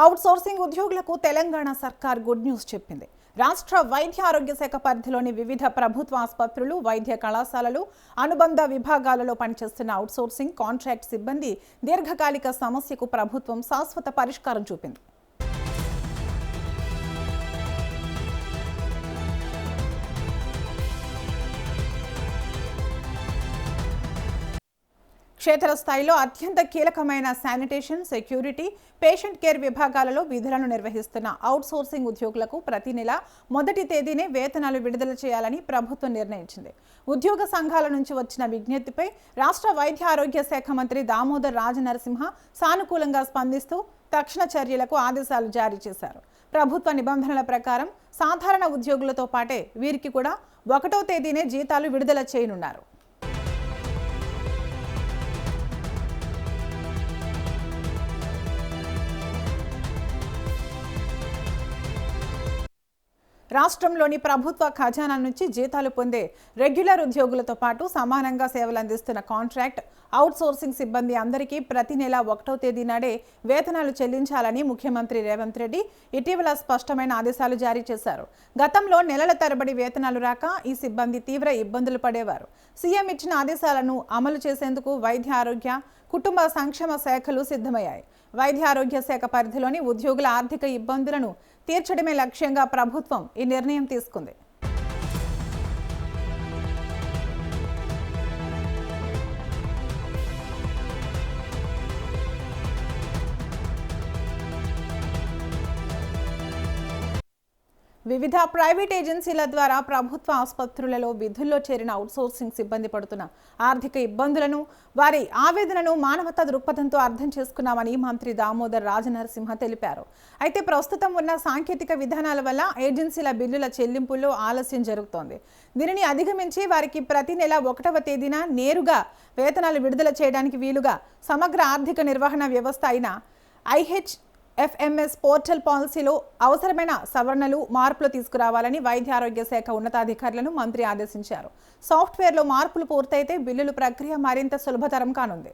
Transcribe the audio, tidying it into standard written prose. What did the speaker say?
Out sourcing ఉద్యోగులకు తెలంగాణ సర్కార్ good news చెప్పింది. రాష్ట్ర వైద్య ఆరోగ్య శాఖ పరిధిలోని వివిధ ప్రభుత్వ ఆసుపత్రులు, వైద్య కళాశాలలు, అనుబంధ విభాగాలలో పనిచేస్తున్న అవుట్ సోర్సింగ్ కాంట్రాక్ట్ సిబ్బంది దీర్ఘకాలిక సమస్యకు ప్రభుత్వం శాశ్వత పరిష్కారం చూపింది. క్షేత్రస్థాయిలో అత్యంత కీలకమైన శానిటేషన్, సెక్యూరిటీ, పేషెంట్ కేర్ విభాగాలలో విధులను నిర్వహిస్తున్న అవుట్ సోర్సింగ్ ఉద్యోగులకు ప్రతి నెల మొదటి తేదీనే వేతనాలు విడుదల చేయాలని ప్రభుత్వం నిర్ణయించింది. ఉద్యోగ సంఘాల నుంచి వచ్చిన విజ్ఞప్తిపై రాష్ట్ర వైద్య ఆరోగ్య శాఖ మంత్రి దామోదర్ రాజనరసింహ సానుకూలంగా స్పందిస్తూ తక్షణ చర్యలకు ఆదేశాలు జారీ చేశారు. ప్రభుత్వ నిబంధనల ప్రకారం సాధారణ ఉద్యోగులతో పాటే వీరికి కూడా 1వ తేదీనే జీతాలు విడుదల చేయనున్నారు. రాష్ట్రంలోని ప్రభుత్వ ఖజానా నుంచి జీతాలు పొందే రెగ్యులర్ ఉద్యోగులతో పాటు సమానంగా సేవలు అందిస్తున్న కాంట్రాక్ట్ అవుట్ సోర్సింగ్ సిబ్బంది అందరికీ ప్రతి నెల 1వ తేదీ నాడే వేతనాలు చెల్లించాలని ముఖ్యమంత్రి రేవంత్ రెడ్డి ఇటీవల స్పష్టమైన ఆదేశాలు జారీ చేశారు. గతంలో నెలల తరబడి వేతనాలు రాక ఈ సిబ్బంది తీవ్ర ఇబ్బందులు పడేవారు. సీఎం ఇచ్చిన ఆదేశాలను అమలు చేసేందుకు వైద్య ఆరోగ్య, కుటుంబ సంక్షేమ శాఖలు సిద్ధమయ్యాయి. వైద్య ఆరోగ్య శాఖ పరిధిలోని ఉద్యోగుల ఆర్థిక ఇబ్బందులను తీర్చడమే లక్ష్యంగా ప్రభుత్వం ఈ నిర్ణయం తీసుకుంది. వివిధ ప్రైవేట్ ఏజెన్సీల ద్వారా ప్రభుత్వ ఆసుపత్రులలో విధుల్లో చేరిన అవుట్సోర్సింగ్ సిబ్బంది పడుతున్న ఆర్థిక ఇబ్బందులను, వారి ఆవేదనను మానవతా దృక్పథంతో అర్థం చేసుకున్నామని మంత్రి దామోదర్ రాజనరసింహ తెలిపారు. అయితే ప్రస్తుతం ఉన్న సాంకేతిక విధానాల వల్ల ఏజెన్సీల బిల్లుల చెల్లింపుల్లో ఆలస్యం జరుగుతోంది. దీనిని అధిగమించి వారికి ప్రతి నెల 1వ తేదీన నేరుగా వేతనాలు విడుదల చేయడానికి వీలుగా సమగ్ర ఆర్థిక నిర్వహణ వ్యవస్థ అయిన IHFMS పోర్టల్ పాలసీలో అవసరమైన సవరణలు, మార్పులు తీసుకురావాలని వైద్య ఆరోగ్య శాఖ ఉన్నతాధికారులను మంత్రి ఆదేశించారు. సాఫ్ట్వేర్లో మార్పులు పూర్తయితే బిల్లుల ప్రక్రియ మరింత సులభతరం కానుంది.